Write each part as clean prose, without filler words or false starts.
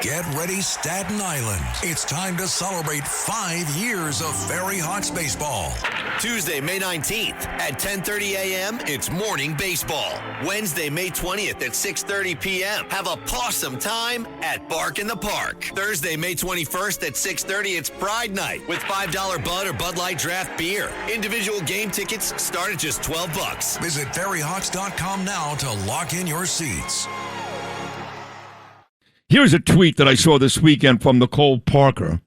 Get ready, Staten Island. It's time to celebrate 5 years of Ferry Hawks baseball. Tuesday, May 19th at 10:30 a.m., it's morning baseball. Wednesday, May 20th at 6:30 p.m., have a pawsome time at Bark in the Park. Thursday, May 21st at 6:30, it's Pride Night with $5 Bud or Bud Light draft beer. Individual game tickets start at just $12. Visit ferryhawks.com now to lock in your seats. Here's a tweet that I saw this weekend from Nicole Parker.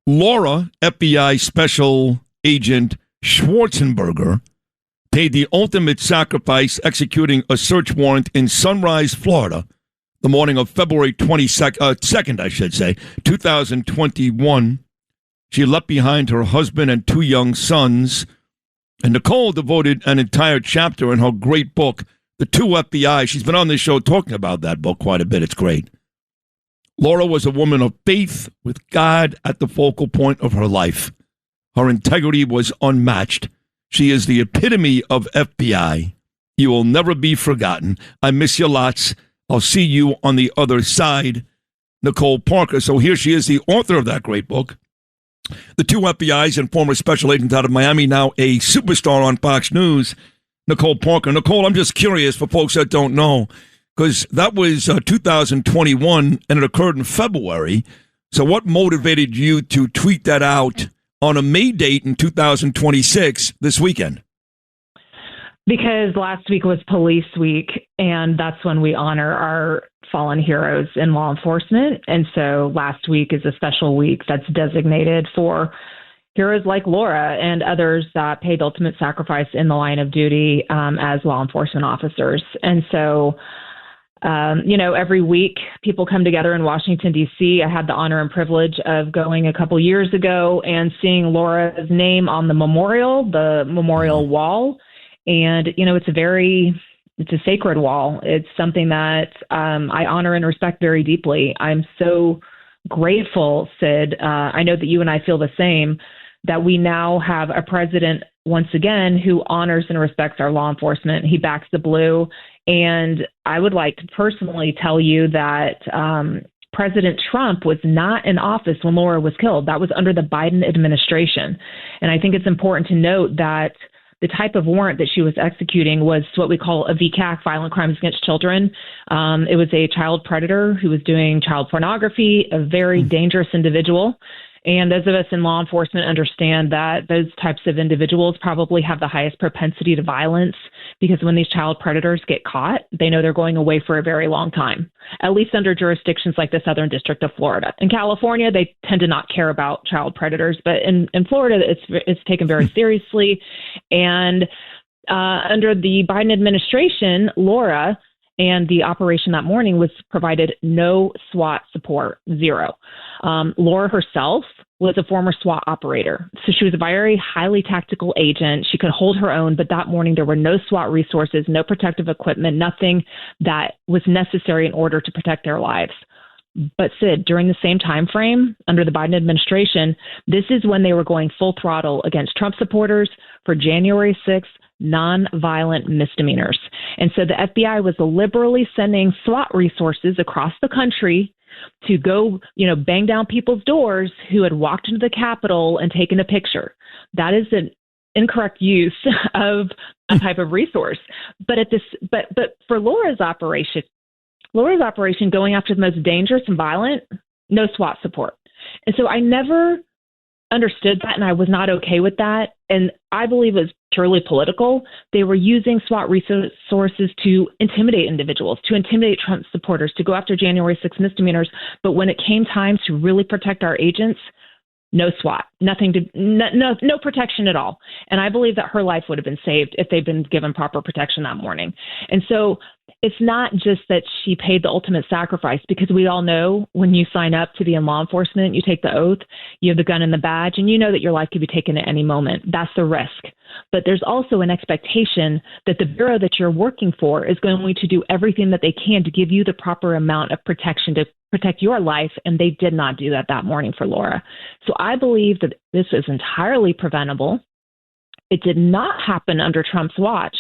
Laura, FBI Special Agent Schwarzenberger, paid the ultimate sacrifice executing a search warrant in Sunrise, Florida, the morning of February 22nd, 2021. She left behind her husband and 2 young sons, and Nicole devoted an entire chapter in her great book, The Two FBI. She's been on this show talking about that book quite a bit. It's great. Laura was a woman of faith with God at the focal point of her life. Her integrity was unmatched. She is the epitome of FBI. You will never be forgotten. I miss you lots. I'll see you on the other side. Nicole Parker. So here she is, the author of that great book. The Two FBIs and former special agent out of Miami, now a superstar on Fox News, Nicole Parker. Nicole, I'm just curious for folks that don't know, because that was 2021 and it occurred in February. So what motivated you to tweet that out on a May date in 2026 this weekend? Because last week was Police Week, and that's when we honor our fallen heroes in law enforcement. And so last week is a special week that's designated for heroes like Laura and others that paid ultimate sacrifice in the line of duty as law enforcement officers. And so every week people come together in Washington, D.C. I had the honor and privilege of going a couple years ago and seeing Laura's name on the memorial wall. And, it's a sacred wall. It's something that I honor and respect very deeply. I'm so grateful, Sid. I know that you and I feel the same, that we now have a president once again who honors and respects our law enforcement. He backs the blue. And I would like to personally tell you that President Trump was not in office when Laura was killed. That was under the Biden administration. And I think it's important to note that the type of warrant that she was executing was what we call a VCAC, violent crimes against children. It was a child predator who was doing child pornography, a very dangerous individual. And those of us in law enforcement understand that those types of individuals probably have the highest propensity to violence, because when these child predators get caught, they know they're going away for a very long time, at least under jurisdictions like the Southern District of Florida. In California, they tend to not care about child predators, but in Florida, it's taken very seriously. And under the Biden administration, Laura and the operation that morning was provided no SWAT support, zero. Laura herself was a former SWAT operator. So she was a very highly tactical agent. She could hold her own, but that morning there were no SWAT resources, no protective equipment, nothing that was necessary in order to protect their lives. But Sid, during the same time frame under the Biden administration, this is when they were going full throttle against Trump supporters for January 6th nonviolent misdemeanors. And so the FBI was liberally sending SWAT resources across the country to go, bang down people's doors who had walked into the Capitol and taken a picture. That is an incorrect use of a type of resource. But for Laura's operation going after the most dangerous and violent, no SWAT support. And so I never understood that, and I was not okay with that. And I believe it was purely political. They were using SWAT resources to intimidate individuals, to intimidate Trump supporters, to go after January 6 misdemeanors. But when it came time to really protect our agents, no SWAT, no protection at all. And I believe that her life would have been saved if they'd been given proper protection that morning. And so it's not just that she paid the ultimate sacrifice, because we all know when you sign up to be in law enforcement, you take the oath, you have the gun and the badge, and you know that your life could be taken at any moment. That's the risk. But there's also an expectation that the bureau that you're working for is going to do everything that they can to give you the proper amount of protection to protect your life, and they did not do that morning for Laura. So I believe that this is entirely preventable. It did not happen under Trump's watch,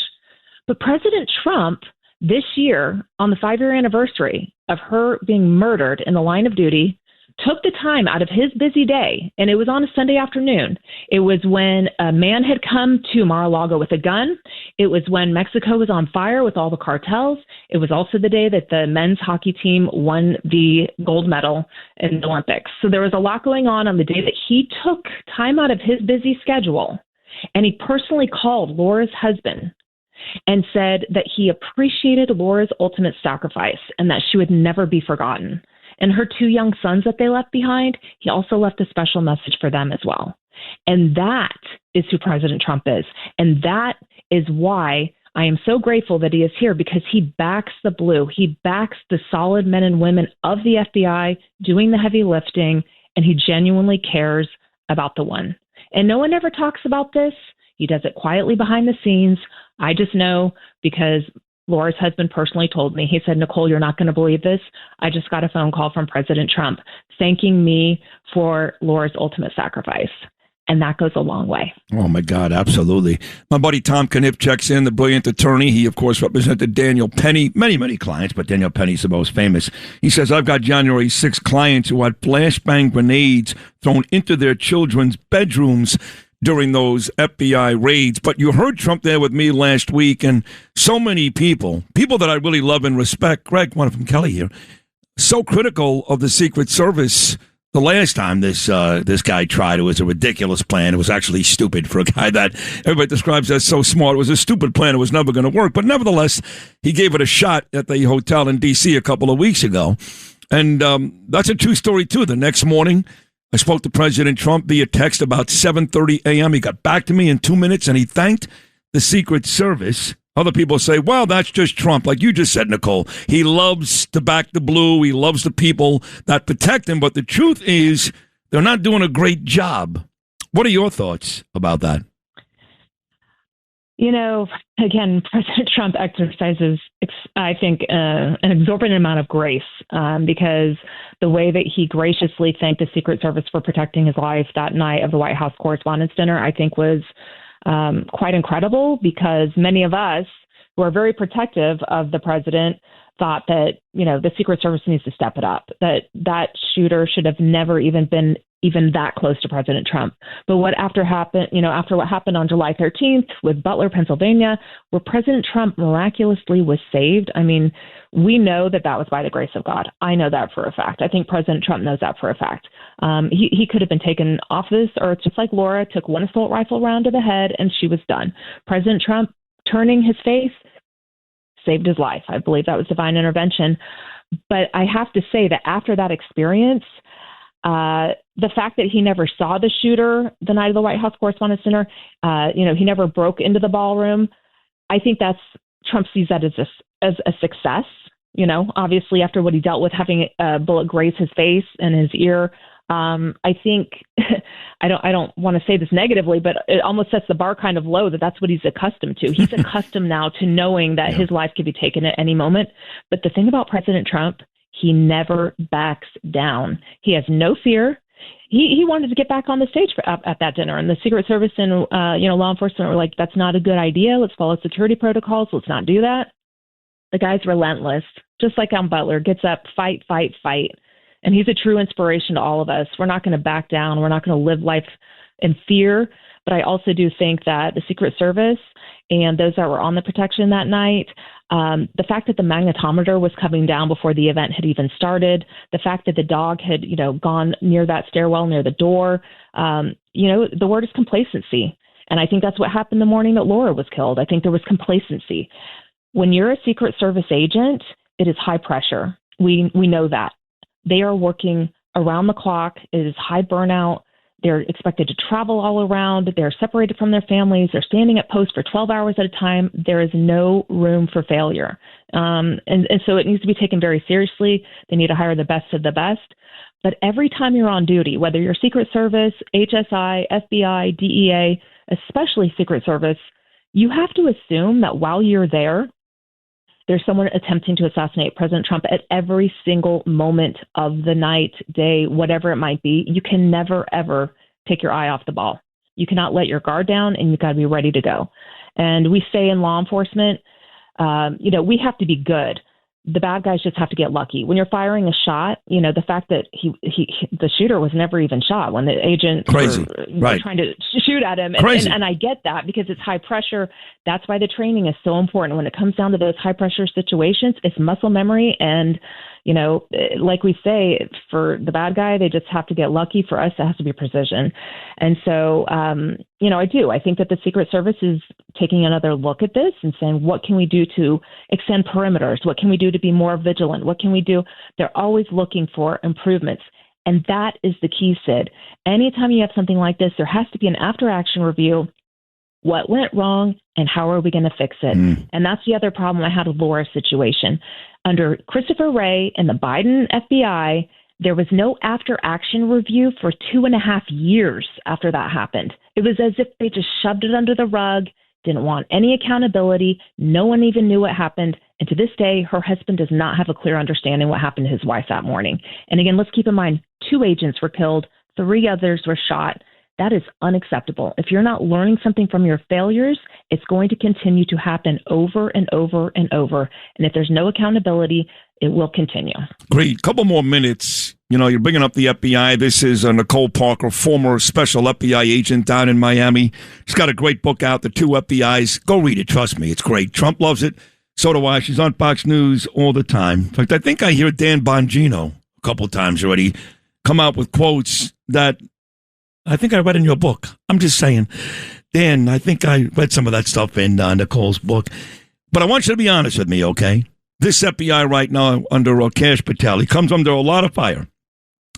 but President Trump this year, on the 5-year anniversary of her being murdered in the line of duty, took the time out of his busy day, and it was on a Sunday afternoon. It was when a man had come to Mar-a-Lago with a gun. It was when Mexico was on fire with all the cartels. It was also the day that the men's hockey team won the gold medal in the Olympics. So there was a lot going on the day that he took time out of his busy schedule, and he personally called Laura's husband and said that he appreciated Laura's ultimate sacrifice and that she would never be forgotten. And her 2 young sons that they left behind, he also left a special message for them as well. And that is who President Trump is. And that is why I am so grateful that he is here, because he backs the blue. He backs the solid men and women of the FBI doing the heavy lifting, and he genuinely cares about the one. And no one ever talks about this. He does it quietly behind the scenes. I just know because Laura's husband personally told me. He said, Nicole, you're not going to believe this. I just got a phone call from President Trump thanking me for Laura's ultimate sacrifice. And that goes a long way. Oh, my God, absolutely. My buddy Tom Kniff checks in, the brilliant attorney. He, of course, represented Daniel Penny, many clients, but Daniel Penny's the most famous. He says, I've got January 6 clients who had flashbang grenades thrown into their children's bedrooms during those FBI raids. But you heard Trump there with me last week, and so many people that I really love and respect, Greg, one of them, Kelly here, so critical of the Secret Service. The last time this guy tried, it was a ridiculous plan. It was actually stupid for a guy that everybody describes as so smart. It was a stupid plan. It was never going to work. But nevertheless, he gave it a shot at the hotel in D.C. a couple of weeks ago. And that's a true story, too. The next morning, I spoke to President Trump via text about 7:30 a.m. He got back to me in 2 minutes, and he thanked the Secret Service. Other people say, well, that's just Trump. Like you just said, Nicole, he loves to back the blue. He loves the people that protect him. But the truth is they're not doing a great job. What are your thoughts about that? You know, again, President Trump exercises, I think, an exorbitant amount of grace because the way that he graciously thanked the Secret Service for protecting his life that night of the White House Correspondents' Dinner, I think was quite incredible, because many of us who are very protective of the president thought that, you know, the Secret Service needs to step it up, that shooter should have never even been even that close to President Trump. But after what happened on July 13th with Butler, Pennsylvania, where President Trump miraculously was saved, I mean, we know that was by the grace of God. I know that for a fact. I think President Trump knows that for a fact. He could have been taken off this earth just like Laura took one assault rifle round to the head and she was done. President Trump turning his face saved his life. I believe that was divine intervention. But I have to say that after that experience, the fact that he never saw the shooter the night of the White House Correspondents' Dinner, he never broke into the ballroom. I think Trump sees that as a success. You know, obviously after what he dealt with, having a bullet graze his face and his ear, I think I don't want to say this negatively, but it almost sets the bar kind of low that's what he's accustomed to. He's accustomed now to knowing that his life could be taken at any moment. But the thing about President Trump, he never backs down. He has no fear. He wanted to get back on the stage at that dinner, and the Secret Service and law enforcement were like, "That's not a good idea. Let's follow security protocols. Let's not do that." The guy's relentless, just like Butler. Gets up, fight, and he's a true inspiration to all of us. We're not going to back down. We're not going to live life in fear. But I also do think that the Secret Service and those that were on the protection that night, the fact that the magnetometer was coming down before the event had even started, the fact that the dog had, gone near that stairwell, near the door, the word is complacency. And I think that's what happened the morning that Laura was killed. I think there was complacency. When you're a Secret Service agent, it is high pressure. We know that. They are working around the clock. It is high burnout. They're expected to travel all around. They're separated from their families. They're standing at post for 12 hours at a time. There is no room for failure. And so it needs to be taken very seriously. They need to hire the best of the best. But every time you're on duty, whether you're Secret Service, HSI, FBI, DEA, especially Secret Service, you have to assume that while you're there's someone attempting to assassinate President Trump at every single moment of the night, day, whatever it might be. You can never, ever take your eye off the ball. You cannot let your guard down, and you've got to be ready to go. And we say in law enforcement, we have to be good. the bad guys just have to get lucky. When you're firing a shot, the fact that the shooter was never even shot when the agent were trying to shoot at him. And I get that because it's high pressure. That's why the training is so important. When it comes down to those high pressure situations, it's muscle memory. And, like we say, for the bad guy, they just have to get lucky. For us, it has to be precision. And so, I do. I think that the Secret Service is taking another look at this and saying, what can we do to extend perimeters? What can we do to be more vigilant? What can we do? They're always looking for improvements. And that is the key, Sid. Anytime you have something like this, there has to be an after-action review. What went wrong and how are we going to fix it? And that's the other problem I had with Laura's situation. Under Christopher Wray and the Biden FBI, there was no after-action review for 2.5 years after that happened. It was as if they just shoved it under the rug, didn't want any accountability. No one even knew what happened. And to this day, her husband does not have a clear understanding what happened to his wife that morning. And again, let's keep in mind, 2 agents were killed, 3 others were shot. That is unacceptable. If you're not learning something from your failures, it's going to continue to happen over and over and over. And if there's no accountability, it will continue. Great. Couple more minutes. You're bringing up the FBI. This is Nicole Parker, former special FBI agent down in Miami. She's got a great book out, The 2 FBIs. Go read it. Trust me. It's great. Trump loves it. So do I. She's on Fox News all the time. In fact, I think I hear Dan Bongino a couple of times already come out with quotes that I think I read in your book. I'm just saying. Dan, I think I read some of that stuff in Nicole's book. But I want you to be honest with me, okay? This FBI right now under Kash Patel, he comes under a lot of fire.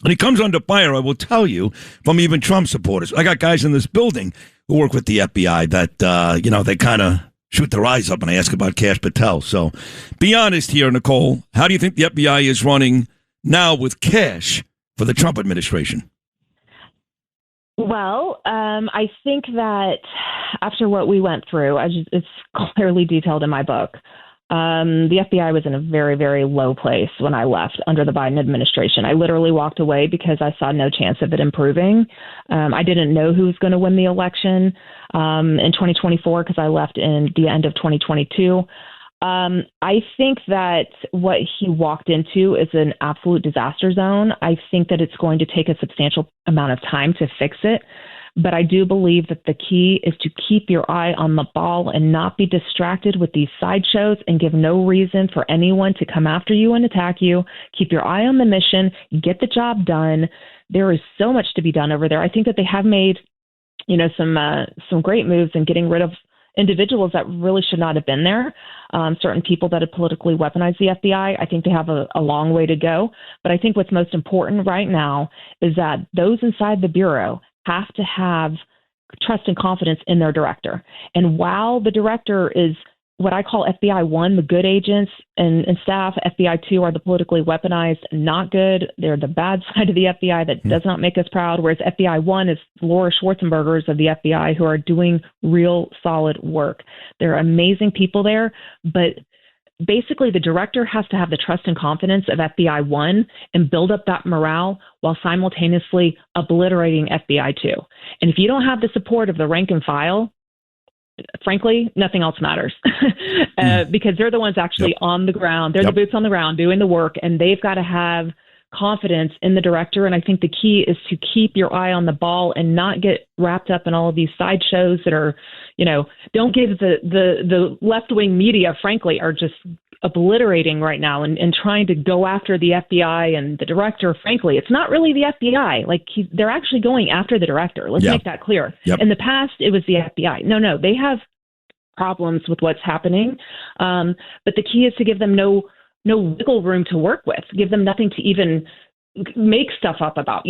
And he comes under fire, I will tell you, from even Trump supporters. I got guys in this building who work with the FBI that, they kind of shoot their eyes up when I ask about Kash Patel. So be honest here, Nicole. How do you think the FBI is running now with Kash for the Trump administration? Well, I think that after what we went through, it's clearly detailed in my book. The FBI was in a very, very low place when I left under the Biden administration. I literally walked away because I saw no chance of it improving. I didn't know who was going to win the election in 2024 because I left in the end of 2022. I think that what he walked into is an absolute disaster zone. I think that it's going to take a substantial amount of time to fix it. But I do believe that the key is to keep your eye on the ball and not be distracted with these sideshows and give no reason for anyone to come after you and attack you. Keep your eye on the mission, get the job done. There is so much to be done over there. I think that they have made, some great moves in getting rid of individuals that really should not have been there. Certain people that have politically weaponized the FBI. I think they have a long way to go. But I think what's most important right now is that those inside the Bureau have to have trust and confidence in their director. And while the director is what I call FBI 1, the good agents and staff, FBI 2 are the politically weaponized, not good. They're the bad side of the FBI that does not make us proud, whereas FBI 1 is Laura Schwarzenbergers of the FBI who are doing real solid work. There are amazing people there, but basically, the director has to have the trust and confidence of FBI 1 and build up that morale while simultaneously obliterating FBI 2. And if you don't have the support of the rank and file, frankly, nothing else matters because they're the ones actually on the ground. They're the boots on the ground doing the work, and they've got to have confidence in the director. And I think the key is to keep your eye on the ball and not get wrapped up in all of these sideshows that are, don't give the left-wing media, frankly, are just obliterating right now and trying to go after the FBI and the director. Frankly, it's not really the FBI. They're actually going after the director. Let's make that clear. In the past, it was the FBI. No, they have problems with what's happening. But the key is to give them no wiggle room to work with, give them nothing to even make stuff up about,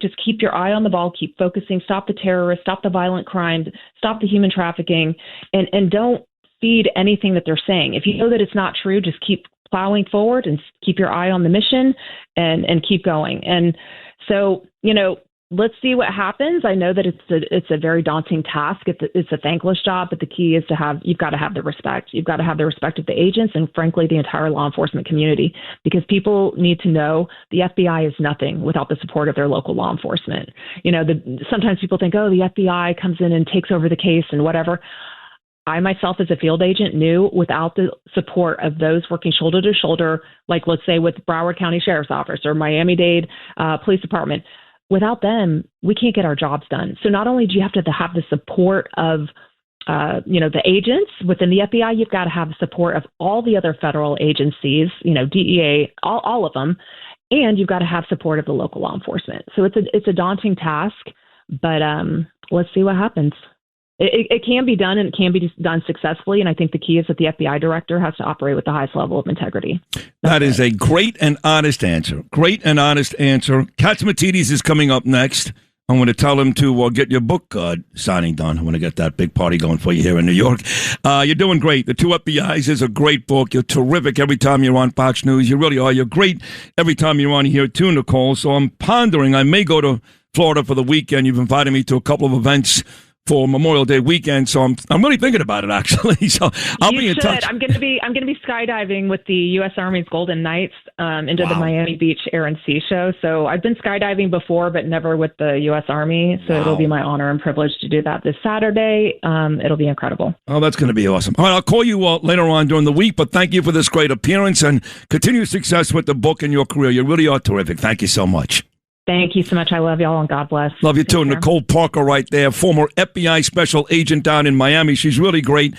just keep your eye on the ball, keep focusing, stop the terrorists, stop the violent crimes, stop the human trafficking, and don't feed anything that they're saying. If you know that it's not true, just keep plowing forward and keep your eye on the mission and keep going. And so, let's see what happens. I know that it's a very daunting task. It's a thankless job, but the key is you've got to have the respect. You've got to have the respect of the agents and, frankly, the entire law enforcement community, because people need to know the FBI is nothing without the support of their local law enforcement. Sometimes people think, the FBI comes in and takes over the case and whatever. I myself as a field agent knew without the support of those working shoulder to shoulder, like let's say with Broward County Sheriff's Office or Miami-Dade Police Department, without them, we can't get our jobs done. So not only do you have to have the support of the agents within the FBI, you've got to have the support of all the other federal agencies, DEA, all of them, and you've got to have support of the local law enforcement. So it's a daunting task, but let's see what happens. It can be done, and it can be done successfully. And I think the key is that the FBI director has to operate with the highest level of integrity. That is a great and honest answer. Great and honest answer. Katzmatidis is coming up next. I'm going to tell him to get your book signing done. I want to get that big party going for you here in New York. You're doing great. The Two FBIs is a great book. You're terrific every time you're on Fox News. You really are. You're great every time you're on here too, Nicole. So I'm pondering. I may go to Florida for the weekend. You've invited me to a couple of events for Memorial Day weekend, so I'm really thinking about it actually. So I'll be in touch. I'm going to be skydiving with the U.S. Army's Golden Knights into the Miami Beach Air and Sea Show. So I've been skydiving before, but never with the U.S. Army. So it'll be my honor and privilege to do that this Saturday. It'll be incredible. Oh, that's going to be awesome. All right, I'll call you later on during the week. But thank you for this great appearance and continued success with the book and your career. You really are terrific. Thank you so much. Thank you so much. I love y'all, and God bless. Love you too. Nicole Parker right there, former FBI special agent down in Miami. She's really great.